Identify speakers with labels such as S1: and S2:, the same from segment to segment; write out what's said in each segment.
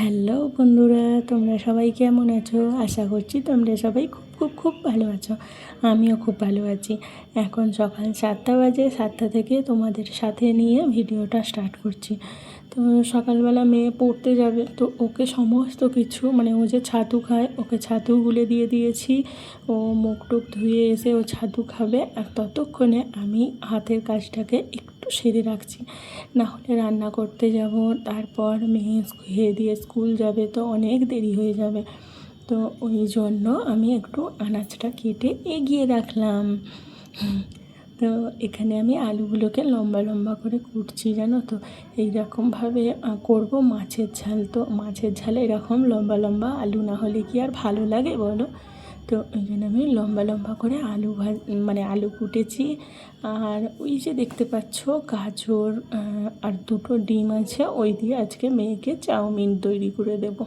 S1: Hello বন্ধুরা, তোমরা সবাই কেমন আছো? আশা করছি তোমরা সবাই খুব খুব খুব ভালো আছো। আমিও খুব ভালো আছি। এখন সকাল 7টা বাজে। 7টা থেকে তোমাদের সাথে নিয়ে ভিডিওটা স্টার্ট করছি। তো সকালবেলা মেয়ে পড়তে যাবে, তো ওকে সমস্ত কিছু মানে ও যে ছাতু খায়, ওকে ছাতু গুলে দিয়ে দিয়েছি। ও মুখ টুক ধুয়ে এসে ও ছাতু খাবে, আর ততক্ষণে আমি হাতের কাজটাকে একটু সেরে রাখছি। না হলে রান্না করতে যাব, তারপর মেয়ে খেয়ে দিয়ে স্কুল যাবে, তো অনেক দেরি হয়ে যাবে। তো ওই জন্য আমি একটু আনাজটা কেটে এগিয়ে রাখলাম। তো এখানে আমি আলুগুলোকে লম্বা লম্বা করে কুটছি, জানো তো। এইরকমভাবে করব মাছের ঝাল। তো মাছের ঝালে এরকম লম্বা লম্বা আলু না হলে কি আর ভালো লাগে বলো? তো ওই জন্য আমি লম্বা লম্বা করে আলু কুটেছি। আর ওই যে দেখতে পাচ্ছ গাজর আর দুটো ডিম আছে, ওই দিয়ে আজকে মেয়েকে চাউমিন তৈরি করে দেবো।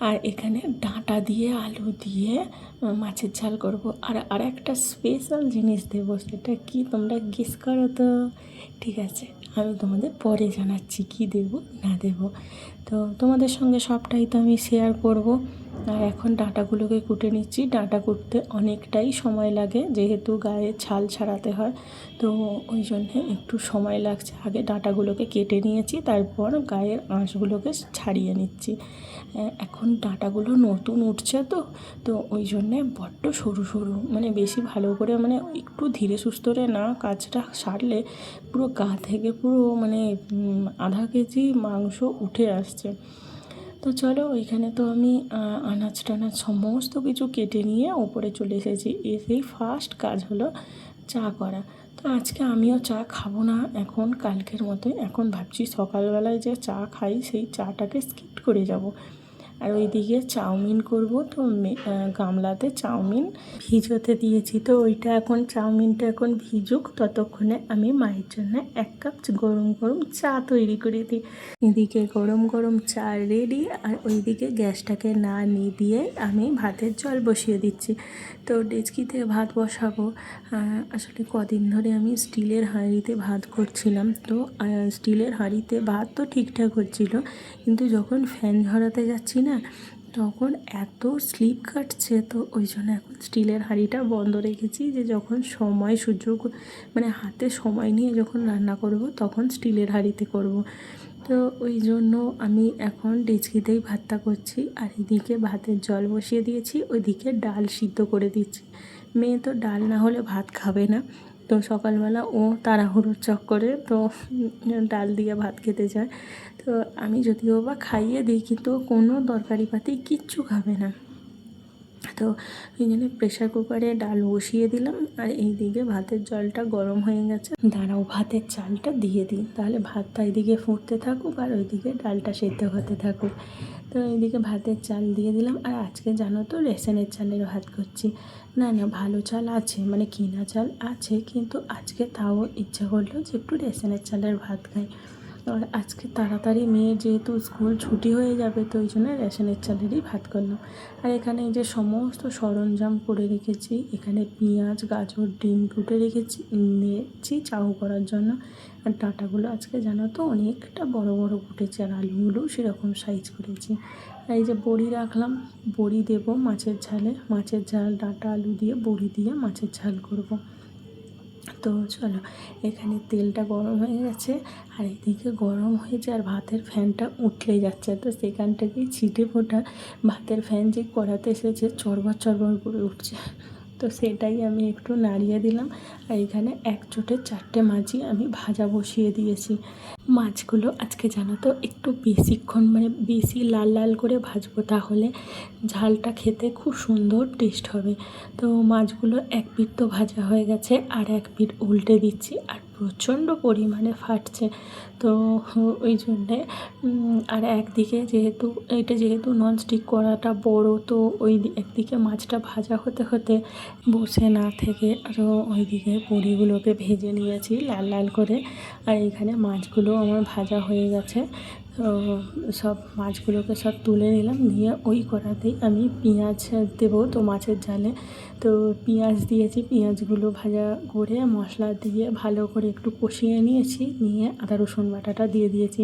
S1: আর এখানে ডাঁটা দিয়ে আলু দিয়ে মাছের ঝাল করব। আর একটা স্পেশাল জিনিস দেবো, সেটা কি তোমরা গেস করো তো? ঠিক আছে, আমি তোমাদের পরে জানাচ্ছি কি দেব না দেব। তো তোমাদের সঙ্গে সবটাই তো আমি শেয়ার করব। আর এখন ডাঁটাগুলোকে কুটে নিচ্ছি। ডাঁটা কুটতে অনেকটাই সময় লাগে, যেহেতু গায়ে ছাল ছাড়াতে হয়, তো ওই জন্যে একটু সময় লাগছে। আগে ডাঁটাগুলোকে কেটে নিয়েছি, তারপর গায়ের আঁশগুলোকে ছাড়িয়ে নিচ্ছি। এখন ডাঁটাগুলো নতুন উঠছে, তো ওই জন্যে বড্ড সরু সরু, মানে বেশি ভালো করে মানে একটু ধীরে সুস্থরে না কাজটা সারলে পুরো গা থেকে পুরো মানে আধা কেজি মাংস উঠে আসছে। তো চলো, ওইখানে তো আমি আনাজ টানাজ সমস্ত কিছু কেটে নিয়ে ওপরে চলে এসেছি। এসেই ফার্স্ট কাজ হলো চা করা। তো আজকে আমিও চা খাবো না এখন, কালকের মতোই। এখন ভাবছি সকালবেলায় যে চা খাই, সেই চাটাকে স্কিপ করে যাব। আর ওইদিকে চাউমিন করব, তো গামলাতে চাউমিন ভিজোতে দিয়েছি। তো চাউমিনটা এখন ভিজুক, ততক্ষণে আমি মায়ের জন্য 1 কাপ গরম গরম চা তৈরি করে দিই। এদিকে গরম গরম চা রেডি, আর ওইদিকে গ্যাসটাকে না নিভিয়ে আমি ভাতের জল বসিয়ে দিচ্ছি। তো ডেচকিতে ভাত বসাবো। আসলে কদিন ধরে আমি স্টিলের হাঁড়িতে ভাত করছিলাম। তো স্টিলের হাঁড়িতে ভাত তো ঠিকঠাক হচ্ছিলো, কিন্তু যখন ফ্যান ঝরাতে যাচ্ছি না, তখন এত স্লিপ কাটছে। তো ওই জন্য এখন স্টিলের হাঁড়িটা বন্ধ রেখেছি, যে যখন সময় সুযোগ মানে হাতে সময় নিয়ে যখন রান্না করব, তখন স্টিলের হাঁড়িতে করব। তো ওই জন্য আমি এখন ডেচকিতেই ভাতটা করছি। আর এদিকে ভাতের জল বসিয়ে দিয়েছি, ওইদিকে ডাল সিদ্ধ করে দিচ্ছি। মেয়ে তো ডাল না হলে ভাত খাবে না, তো সকালবেলা ও তাড়াহুড়োর চক্করে তো ডাল দিয়ে ভাত খেতে চায়। তো আমি যদিও বা খাইয়ে দিই, কিন্তু কোনো তরকারি পাতি কিচ্ছু খাবে না। তো ওই জন্য প্রেশার কুকারে ডাল বসিয়ে দিলাম। আর এই দিকে ভাতের জলটা গরম হয়ে গেছে, দাঁড়াও ভাতের চালটা দিয়ে দিই, তাহলে ভাতটা এইদিকে ফুটতে থাকুক আর ওইদিকে ডালটা সেদ্ধ হতে থাকুক। তো এইদিকে ভাতের চাল দিয়ে দিলাম। আর আজকে জানো তো রেশনের চালের ভাত করছি। না ভালো চাল আছে, মানে কিনা চাল আছে, কিন্তু আজকে তাও ইচ্ছা করলো যে একটু রেশনের চালের ভাত খাই। আর আজকে তাড়াতাড়ি মেয়ে যেহেতু স্কুল ছুটি হয়ে যাবে, তো ওই জন্য রেশনের চালেরই ভাত করলাম। আর এখানে এই যে সমস্ত সরঞ্জাম করে রেখেছি, এখানে পেঁয়াজ গাজর ডিম কুটে নিয়েছি চাউ করার জন্য। আর ডাঁটাগুলো আজকে জানো তো অনেকটা বড় বড় কুটেছি, আর আলুগুলোও সেরকম সাইজ করেছি। আর এই যে বড়ি রাখলাম, বড়ি দেবো মাছের ঝালে। মাছের ঝাল ডাঁটা আলু দিয়ে বড়ি দিয়ে মাছের ঝাল করব। তো চলো, এখানে তেলটা গরম হয়ে গেছে, আর এদিকে গরম হয়েছে, আর ভাতের ফ্যানটা উঠলেই যাচ্ছে। তো সেখান থেকেই ছিটে ফোটা ভাতের ফ্যান যে কড়াতে এসেছে চড়বড় চড়বড় করে উঠছে। তো সেটাই আমি একটু নাড়িয়ে দিলাম। আর এখানে একচোটে 4টে মাছই আমি ভাজা বসিয়ে দিয়েছি। মাছগুলো আজকে জানো তো একটু বেশিক্ষণ মানে বেশি লাল লাল করে ভাজবো, তাহলে ঝালটা খেতে খুব সুন্দর টেস্ট হবে। তো মাছগুলো এক পিঠ তো ভাজা হয়ে গেছে, আর এক পিঠ উল্টে দিচ্ছি, আর প্রচণ্ড পরিমাণে ফাটছে। তো ওই জন্যে আর একদিকে যেহেতু ননস্টিক কড়াটা বড়, তো একদিকে মাছটা ভাজা হতে হতে বসে না থেকে আরও ওইদিকে বড়িগুলোকে ভেজে নিয়েছি লাল লাল করে। আর এখানে মাছগুলো আমার ভাজা হয়ে গেছে। তো সব মাছগুলোকে সব তুলে নিলাম, নিয়ে ওই কড়াতেই আমি পেঁয়াজ দেবো তো মাছের ঝালে। তো পেঁয়াজ দিয়েছি, পেঁয়াজগুলো ভাজা করে মশলা দিয়ে ভালো করে একটু কষিয়ে নিয়েছি, নিয়ে আদা রসুন বাটাটা দিয়ে দিয়েছি।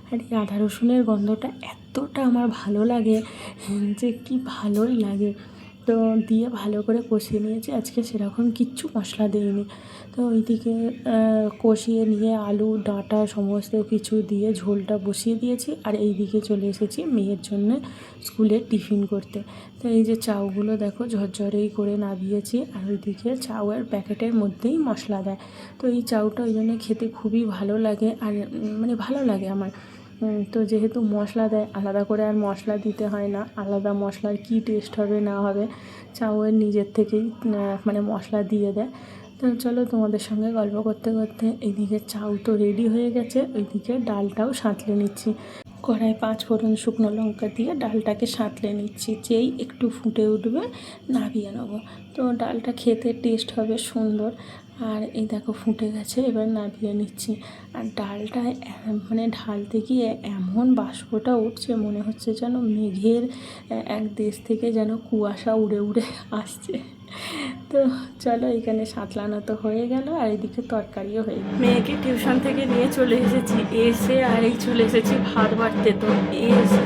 S1: আর এই আদা রসুনের গন্ধটা এতটা আমার ভালো লাগে যে কি ভালোই লাগে। তো দিয়ে ভালো করে কষিয়ে নিয়েছি, আজকে সেরকম কিচ্ছু মশলা দিইনি। তো ওইদিকে কষিয়ে নিয়ে আলু ডাঁটা সমস্ত কিছু দিয়ে ঝোলটা বসিয়ে দিয়েছি, আর এই দিকে চলে এসেছি মেয়ের জন্যে স্কুলে টিফিন করতে। তো এই যে চাউগুলো দেখো ঝরঝরেই করে নামিয়েছি, আর ওইদিকে চাউয়ের প্যাকেটের মধ্যেই মশলা দেয়। তো এই চাউটা ওই জন্য খেতে খুবই ভালো লাগে, আর মানে ভালো লাগে আমার। তো যেহেতু মশলা দেয়, আলাদা করে আর মশলা দিতে হয় না, আলাদা মশলার কী টেস্ট হবে না হবে, চাউয়ের নিজের থেকেই মানে মশলা দিয়ে দেয়। তো চলো তোমাদের সঙ্গে গল্প করতে করতে এইদিকে চাউ তো রেডি হয়ে গেছে, ওইদিকে ডালটাও সাঁতলে নিচ্ছি। কড়াই 5 ফোড়ন শুকনো লঙ্কা দিয়ে ডালটাকে সাঁতলে নিচ্ছি, যেই একটু ফুটে উঠবে নামিয়ে নেবো। তো ডালটা খেতে টেস্ট হবে সুন্দর। আর এই দেখো ফুটে গেছে, এবার নামিয়ে নিচ্ছি। আর ডালটা মানে ঢালতে গিয়ে এমন বাষ্পটা উঠছে, মনে হচ্ছে যেন মেঘের এক দেশ থেকে যেন কুয়াশা উড়ে উড়ে আসছে। তো চলো, এখানে সাঁতলানো তো হয়ে গেল, আর এদিকে তরকারিও হয়ে গেল। মেয়েকে টিউশন থেকে নিয়ে চলে এসেছি, এসে আর এই চলে এসেছি ভাত বাড়তে। তো এসে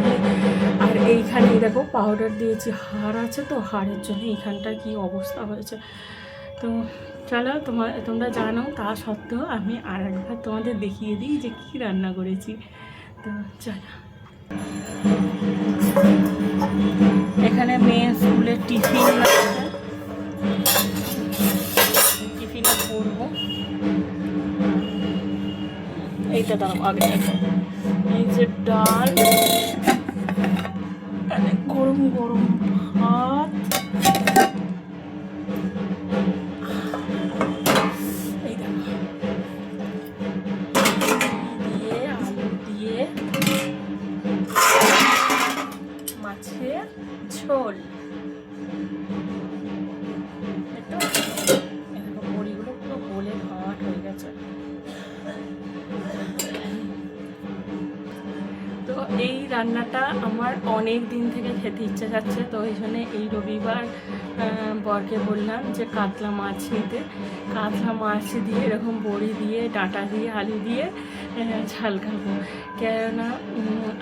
S1: আর এইখানেই দেখো পাউডার দিয়েছি, হাড় আছে তো হাড়ের জন্য এইখানটা কি অবস্থা হয়েছে। তো চলো, তোমরা জানো, তা সত্ত্বেও আমি আর একবার তোমাদের দেখিয়ে দিই যে কী রান্না করেছি। তো চলো, এখানে মেয়ে স্কুলের টিফিনে করবো। এইটা দাঁড়াবো আগে, এই যে ডাল, গরম গরম ভাত, এই দেখো দিয়ে আলু দিয়ে মাছের ঝোল। বড়িগুলো পুরো গলে ভাট হয়ে গেছে। তো এই রান্নাটা আমার অনেক দিন থেকে খেতে ইচ্ছা যাচ্ছে, তো ওই জন্যে এই রবিবার বরকে বললাম যে কাতলা মাছ নিতে। কাতলা মাছ দিয়ে এরকম বড়ি দিয়ে ডাঁটা দিয়ে আলু দিয়ে ঝাল খাবো। কেননা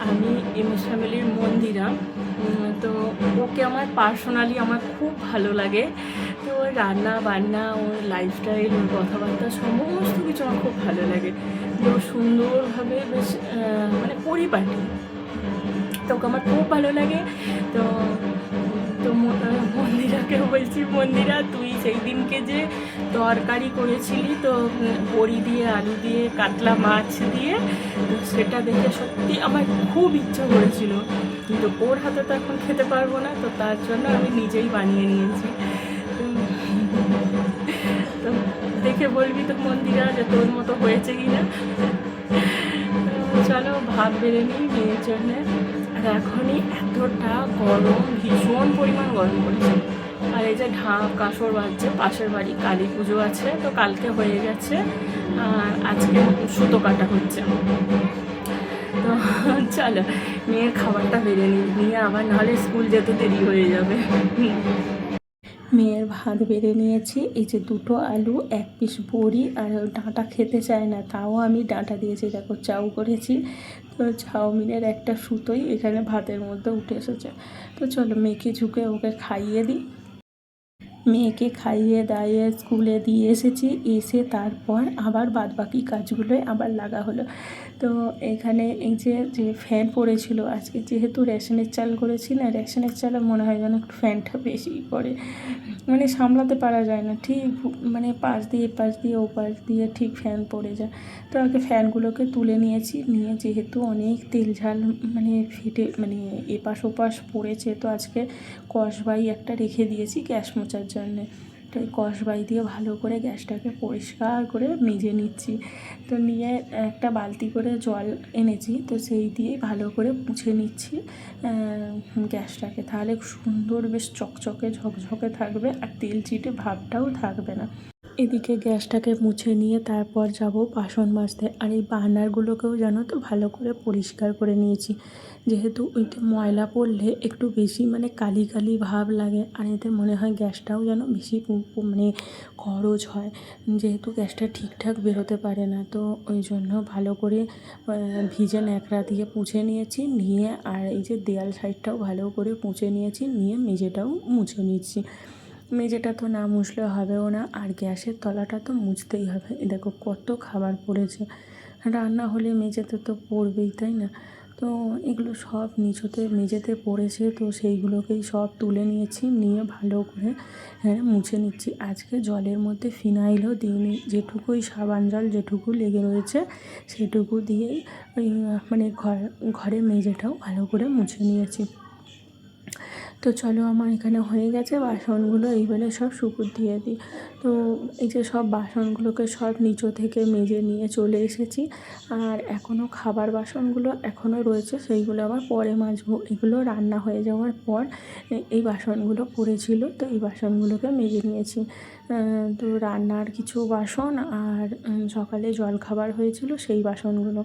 S1: আমি এমএস ফ্যামিলির মন্দিরা, তো ওকে আমার পার্সোনালি আমার খুব ভালো লাগে। তো ওর রান্না বান্না, ওর লাইফস্টাইল, ওর কথাবার্তা সমস্ত কিছু আমার খুব ভালো লাগে। যে ও সুন্দরভাবে বেশ মানে পরিপাটি, তো ওকে আমার খুব ভালো লাগে। তো তো মন্দিরাকে বলছি, মন্দিরা তুই সেই দিনকে যে তরকারি করেছিলি, তো বড়ি দিয়ে আলু দিয়ে কাতলা মাছ দিয়ে, তো সেটা দেখে সত্যি আমার খুব ইচ্ছা করেছিল, কিন্তু ওর হাতে তো এখন খেতে পারবো না, তো তার জন্য আমি নিজেই বানিয়ে নিয়েছি। তো দেখে বলবি তো মন্দিরা যে তোর মতো হয়েছে কি না। চলো ভাত বেড়ে নিই মেয়ের জন্যে। আর এখনই এতটা গরম, ভীষণ পরিমাণ গরম পড়েছে। আর এই যে কাসর বাজছে, পাশের বাড়ি কালী পুজো আছে, তো কালকে হয়ে গেছে, আর আজকে সুতো কাটা হচ্ছে। তো চলো মেয়ের খাবারটা বেড়ে নিয়ে আবার নাহলে স্কুল যেতে দেরি হয়ে যাবে। মেয়ের ভাত বেড়ে নিয়েছি, এই যে 2টো আলু, 1 পিস বড়ি, আর ডাঁটা খেতে চায় না, তাও আমি ডাঁটা দিয়েছি। দেখো চাউ করেছি, তো চাউমিনের একটা সুতোই এখানে ভাতের মধ্যে উঠে এসেছে। তো চলো মেয়েকে ঝুঁকে ওকে খাইয়ে দিই। মেয়েকে খাইয়ে দাইয়ে স্কুলে দিয়ে এসেছি, এসে তারপর আবার বাদবাকি কাজগুলোই আবার লাগা হলো। তো এখানে এই যে ফ্যান পড়েছিল আজকে, যেহেতু রেশনের চাল করেছি না, রেশনের চালে মনে হয় যেন একটু ফ্যানটা বেশিই পড়ে, মানে সামলাতে পারা যায় না ঠিক, মানে পাশ দিয়ে ও পাশ দিয়ে ঠিক ফ্যান পড়ে যায়। তো আগে ফ্যানগুলোকে তুলে নিয়েছি, নিয়ে যেহেতু অনেক তেল ঝাল মানে ফেটে মানে এপাশ ওপাশ পড়েছে, তো আজকে কসবাই একটা রেখে দিয়েছি গ্যাস মোছার জন্যে। তো এই কসবাই দিয়ে ভালো করে গ্যাসটাকে পরিষ্কার করে মেজে নিচ্ছি। তো নিয়ে একটা বালতি করে জল এনেছি, তো সেই দিয়েই ভালো করে মুছে নিচ্ছি গ্যাসটাকে, তাহলে সুন্দর বেশ চকচকে ঝকঝকে থাকবে, আর তেল চিটে ভাবটাও থাকবে না। এদিকে গ্যাসটাকে মুছে নিয়ে তারপর যাব বাসন মাজতে। আর এই বার্নারগুলোকেও জানো তো ভালো করে পরিষ্কার করে নিয়েছি, যেহেতু ওইটা ময়লা পড়লে একটু বেশি মানে কালি কালি ভাব লাগে, আর এতে মনে হয় গ্যাসটাও যেন বেশি মানে খরচ হয়, যেহেতু গ্যাসটা ঠিকঠাক বেরোতে পারে না। তো ওই জন্য ভালো করে ভিজে ন্যাকড়া দিয়ে পুছে নিয়েছি, নিয়ে আর এই যে দেয়াল সাইডটাও ভালো করে পুছে নিয়েছি, নিয়ে মেঝেটাও মুছে নিচ্ছি। মেঝেটা তো না মুছলে হবেও না, আর গ্যাসের তলাটা তো মুছতেই হবে। দেখো কত খাবার পড়েছে, রান্না হলে মেঝেতে তো পড়বেই, তাই না? তো এগুলো সব মেঝেতে পড়েছে, তো সেইগুলোকেই সব তুলে নিয়েছি, নিয়ে ভালো করে মুছে নিচ্ছি। আজকে জলের মধ্যে ফিনাইলও দিইনি, যেটুকুই সাবান জল যেটুকু লেগে রয়েছে সেটুকু দিয়েই ওই মানে ঘরে মেঝেটাও ভালো করে মুছে নিয়েছি। তো চলো, আমার এখানে হয়ে গেছে বাসনগুলো, এইবারে সব শুকুর দিয়ে দিই। তো এই যে সব বাসনগুলোকে সব নিচু থেকে মেজে নিয়ে চলে এসেছি, আর এখনও খাবার বাসনগুলো এখনও রয়েছে, সেইগুলো আবার পরে মাজবো। এগুলো রান্না হয়ে যাওয়ার পর এই বাসনগুলো পড়েছিল, তো এই বাসনগুলোকে মেজে নিয়েছি। তো রান্নার কিছু বাসন আর সকালে জলখাবার হয়েছিল সেই বাসনগুলো,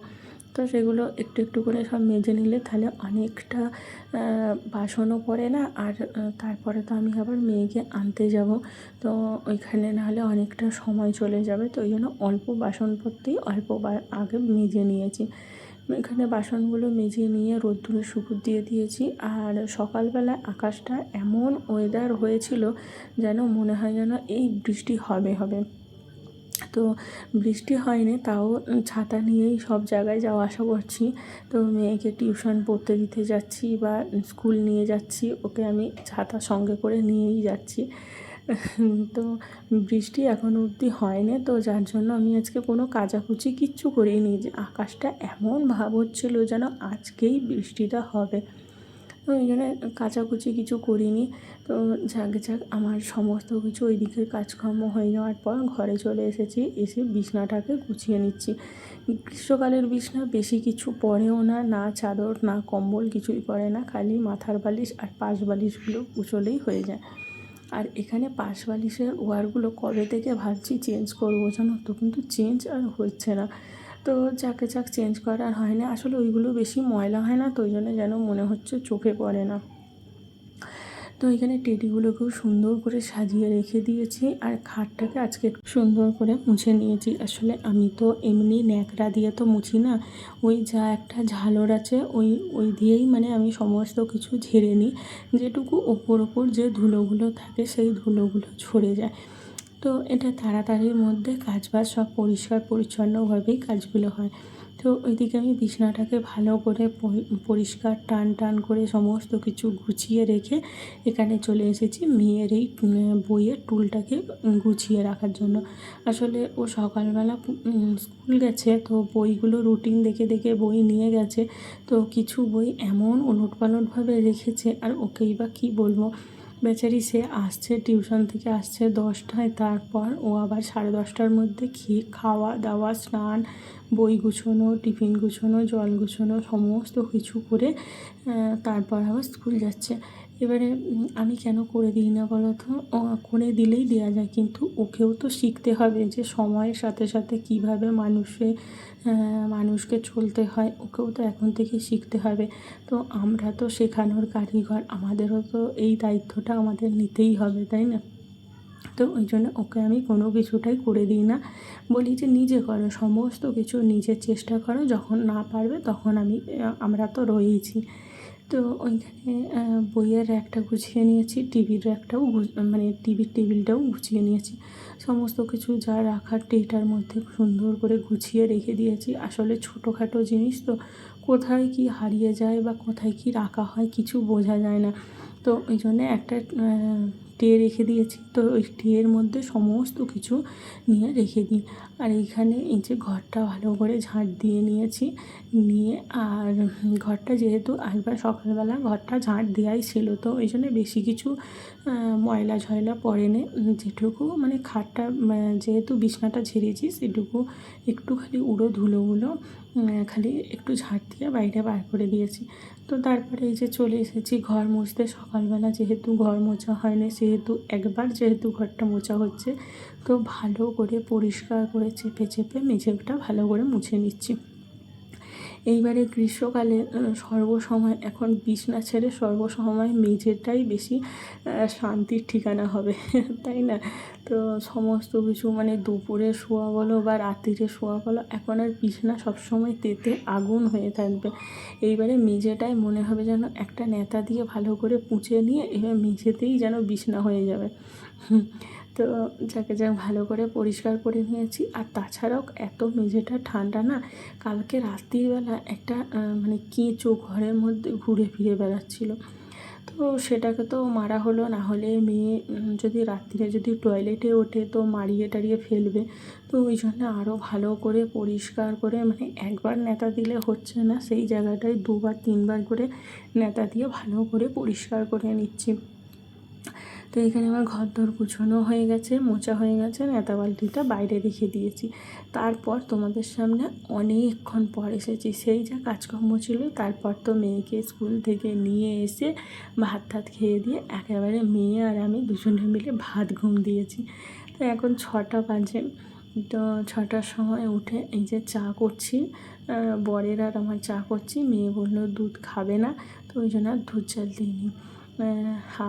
S1: তো সেগুলো একটু একটু করে সব মেজে নিলে তাহলে অনেকটা বাসনও পড়ে না। আর তারপরে তো আমি আবার মেয়েকে আনতে যাব, তো ওইখানে নাহলে অনেকটা সময় চলে যাবে। তো ওই জন্য অল্প বাসনপত্রই আগে মেজে নিয়েছি। এখানে বাসনগুলো মেজে নিয়ে রোদ্দুরে শুকুর দিয়ে দিয়েছি। আর সকালবেলা আকাশটা এমন ওয়েদার হয়েছিল যেন মনে হয় যেন এই বৃষ্টি হবে হবে। তো বৃষ্টি হয়নি, তাও ছাতা নিয়েই সব জায়গায় যাওয়া আসা করছি। তো মেয়েকে টিউশন পড়তে দিতে যাচ্ছি বা স্কুল নিয়ে যাচ্ছি, ওকে আমি ছাতা সঙ্গে করে নিয়েই যাচ্ছি। তো বৃষ্টি এখনও অবধি হয়নি, তো যার জন্য আমি আজকে কোনো কাচাকুচি কিচ্ছু করিনি। যে আকাশটা এমন ভাব হচ্ছিল যেন আজকেই বৃষ্টিটা হবে, তো ওই জন্য কাচাকুচি কিছু করিনি। তো যাক আমার সমস্ত কিছু ওই দিকের কাজকর্ম হয়ে যাওয়ার পর ঘরে চলে এসেছি, এসে বিছনাটাকে গুছিয়ে নিচ্ছি। গ্রীষ্মকালের বিছনা বেশি কিছু পড়েও না, না চাদর না কম্বল কিছুই পড়ে না, খালি মাথার বালিশ আর পাশ বালিশগুলো কুচলেই হয়ে যায়। আর এখানে পাশ বালিশের ওয়ারগুলো কবে থেকে ভাবছি চেঞ্জ করবো জানো তো, কিন্তু চেঞ্জ আর হচ্ছে না। তো যাকে চেঞ্জ করার হয় না, আসলে ওইগুলো বেশি ময়লা হয় না, তো ওই জন্য যেন মনে হচ্ছে চোখে পড়ে না। তো এখানে টেডিগুলোকেও সুন্দর করে সাজিয়ে রেখে দিয়েছি, আর খাটটাকে আজকে সুন্দর করে মুছে নিয়েছি। আসলে আমি তো এমনি ন্যাকড়া দিয়ে তো মুছি না, ওই যা একটা ঝালর আছে ওই দিয়েই মানে আমি সমস্ত কিছু ঝেড়ে নিই, যেটুকু ওপর যে ধুলোগুলো থাকে সেই ধুলোগুলো ঝরে যায়। তো এটা তাড়াতাড়ির মধ্যে কাজবাজ সব পরিষ্কার পরিচ্ছন্নভাবেই কাজগুলো হয়। তো ওইদিকে আমি বিছানাটাকে ভালো করে পরিষ্কার টান করে সমস্ত কিছু গুছিয়ে রেখে এখানে চলে এসেছি মেয়ের এই বইয়ের টুলটাকে গুছিয়ে রাখার জন্য। আসলে ও সকালবেলা স্কুল গেছে, তো বইগুলো রুটিন দেখে দেখে বই নিয়ে গেছে, তো কিছু বই এমন ওলটপালটভাবে রেখেছে, আর ওকেই বা কী বলবো। বেচারি সে আসছে টিউশন থেকে আসছে 10টায়, তারপর ও আবার 10:30টার মধ্যে খাওয়া দাওয়া স্নান বই গুছোনো টিফিন গুছোনো জল গুছোনো সমস্ত কিছু করে তারপর আবার স্কুল যাচ্ছে। এবারে আমি কেন করে দিই না বলো তো, করে দিলেই দেওয়া যায়, কিন্তু ওকেও তো শিখতে হবে যে সময়ের সাথে সাথে কীভাবে মানুষকে চলতে হয়, ওকেও তো এখন থেকে শিখতে হবে। তো আমরা তো শেখানোর কারিগর, আমাদেরও তো এই দায়িত্বটা আমাদের নিতেই হবে, তাই না? তো ওই জন্য ওকে আমি কোনো কিছুটাই করে দিই না, বলি যে নিজে করো, সমস্ত কিছু নিজের চেষ্টা করো, যখন না পারবে তখন আমরা তো রয়েইছি। তো ওইখানে বইয়ের র্যাকটা গুছিয়ে নিয়েছি, টিভির র্যাকটাও মানে টিভির টেবিলটাও গুছিয়ে নিয়েছি, সমস্ত কিছু যা রাখার টেটার মধ্যে সুন্দর করে গুছিয়ে রেখে দিয়েছি। আসলে ছোটোখাটো জিনিস তো, কোথায় কি হারিয়ে যায় বা কোথায় কি রাখা হয় কিছু বোঝা যায় না, তো ওই জন্যে একটা ট্রে রেখে দিয়েছি। তো ওই ট্রের মধ্যে সমস্ত কিছু নিয়ে রেখে দিই। আর এইখানে এই যে ঘরটা ভালো করে ঝাঁট দিয়ে নিয়েছি, নিয়ে আর ঘরটা যেহেতু একবার সকালবেলা ঘরটা ঝাঁট দেওয়াই ছিল, তো ওই জন্য বেশি কিছু ময়লা ঝয়লা পড়েনি, যেটুকু মানে খাটটা যেহেতু বিছনাটা ঝেড়েছি সেটুকু একটু খালি উড়ো ধুলোগুলো খালি একটু ঝাঁট দিয়ে বাইরে বার করে দিয়েছি। তো তারপরে এই যে চলে এসেছি ঘর মুছতে। সকালবেলা যেহেতু ঘর মোছা হয়নি, সেহেতু একবার যেহেতু ঘরটা মোছা হচ্ছে, তো ভালো করে পরিষ্কার করে চেপে চেপে মেঝেটা ভালো করে মুছে নিচ্ছি। এইবারে গ্রীষ্মকালে সর্বসময় এখন বিছনা ছেড়ে সর্বসময় মেঝেটাই বেশি শান্তির ঠিকানা হবে তাই না? তো সমস্ত কিছু মানে দুপুরে শোয়া বলো বা রাত্রিরে শোয়া বলো, এখন আর বিছনা সবসময় তেতে আগুন হয়ে থাকবে। এইবারে মেঝেটাই মনে হবে যেন একটা ন্যাতা দিয়ে ভালো করে পুঁছে নিয়ে এবার মেঝেতেই যেন বিছনা হয়ে যাবে। তো যাকে যাক ভালো করে পরিষ্কার করে নিয়েছি। আর তাছাড়াও এত মেঝেটা ঠান্ডা না, কালকে রাত্রিবেলা একটা মানে কেঁচো ঘরের মধ্যে ঘুরে ফিরে বেড়াচ্ছিলো। তো সেটাকে তো মারা হলো, না হলে মেয়ে যদি রাত্রিরে যদি টয়লেটে ওঠে তো মারিয়ে টারিয়ে ফেলবে। তো ওই জন্য আরও ভালো করে পরিষ্কার করে, মানে একবার ন্যাতা দিলে হচ্ছে না, সেই জায়গাটায় দুবার তিনবার করে ন্যাতা দিয়ে ভালো করে পরিষ্কার করে নিচ্ছি। তো এখানে আমার ঘরদোর গুছানো হয়ে গেছে, মোছা হয়ে গেছে, ন্যাতা বালতিটা বাইরে রেখে দিয়েছি। তারপর তোমাদের সামনে অনেকক্ষণ পর এসেছি। সেই যা কাজকর্ম ছিল, তারপর তো মেয়েকে স্কুল থেকে নিয়ে এসে ভাত টাত খেয়ে দিয়ে একেবারে মেয়ে আর আমি দুজনে মিলে ভাত ঘুম দিয়েছি। তো এখন 6টা বাজে। তো 6টার সময় উঠে এই যে চা করছি, বরের আর আমার চা করছি। মেয়ে বললো দুধ খাবে না, তো ওই জন্য আর দুধ চাল দিইনি।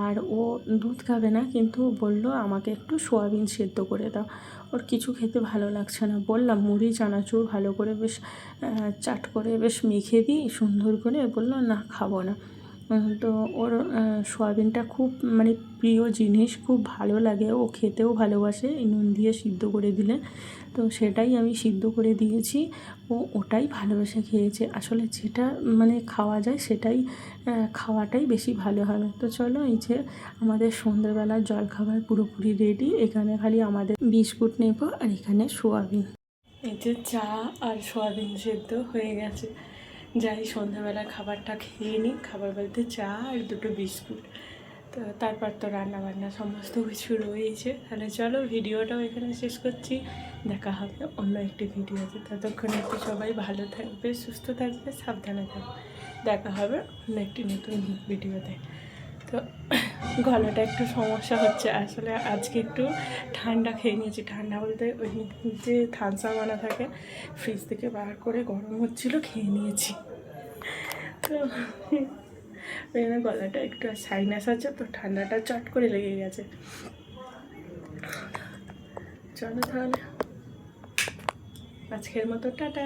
S1: আর ও দুধ খাবে না, কিন্তু বলল আমাকে একটু সোয়াবিন সেদ্ধ করে দাও। ওর কিছু খেতে ভালো লাগছে না। বললাম মুড়ি চানাচুর ভালো করে বেশ চাট করে বেশ মেখে দিই সুন্দর করে, বললো না খাবো না। তো ওর সোয়াবিনটা খুব মানে প্রিয় জিনিস, খুব ভালো লাগে, ও খেতেও ভালোবাসে এই নুন দিয়ে সিদ্ধ করে দিলে। তো সেটাই আমি সিদ্ধ করে দিয়েছি, ও ওটাই ভালোবেসে খেয়েছে। আসলে যেটা মানে খাওয়া যায় সেটাই খাওয়াটাই বেশি ভালো হবে। তো চলো, এই যে আমাদের সন্ধ্যেবেলার জলখাবার পুরোপুরি রেডি। এখানে খালি আমাদের বিস্কুট নেব আর এখানে সোয়াবিন। এই যে চা আর সোয়াবিন সেদ্ধ হয়ে গেছে। যাই সন্ধ্যাবেলা খাবারটা খেয়ে নিই, খাবার বলতে চা আর দুটো বিস্কুট। তো তারপর তো রান্না বান্না সমস্ত কিছু রয়েছে। তাহলে চলো ভিডিওটাও এখানে শেষ করছি। দেখা হবে অন্য একটি ভিডিওতে। ততক্ষণ একটু সবাই ভালো থাকবে, সুস্থ থাকবে, সাবধানে থাকবে। দেখা হবে অন্য একটি নতুন ভিডিওতে। তো গলাটা একটু সমস্যা হচ্ছে আসলে, আজকে একটু ঠান্ডা খেয়ে নিয়েছি। ঠান্ডা বলতে ওই যে থানসা বানা থাকে, ফ্রিজ থেকে বার করে গরম হচ্ছিলো, খেয়ে নিয়েছি। তো ওই জন্য গলাটা একটু সাইনাস আছে, তো ঠান্ডাটা চট করে লেগে গেছে। চলো তাহলে আজকের মতো টাটা।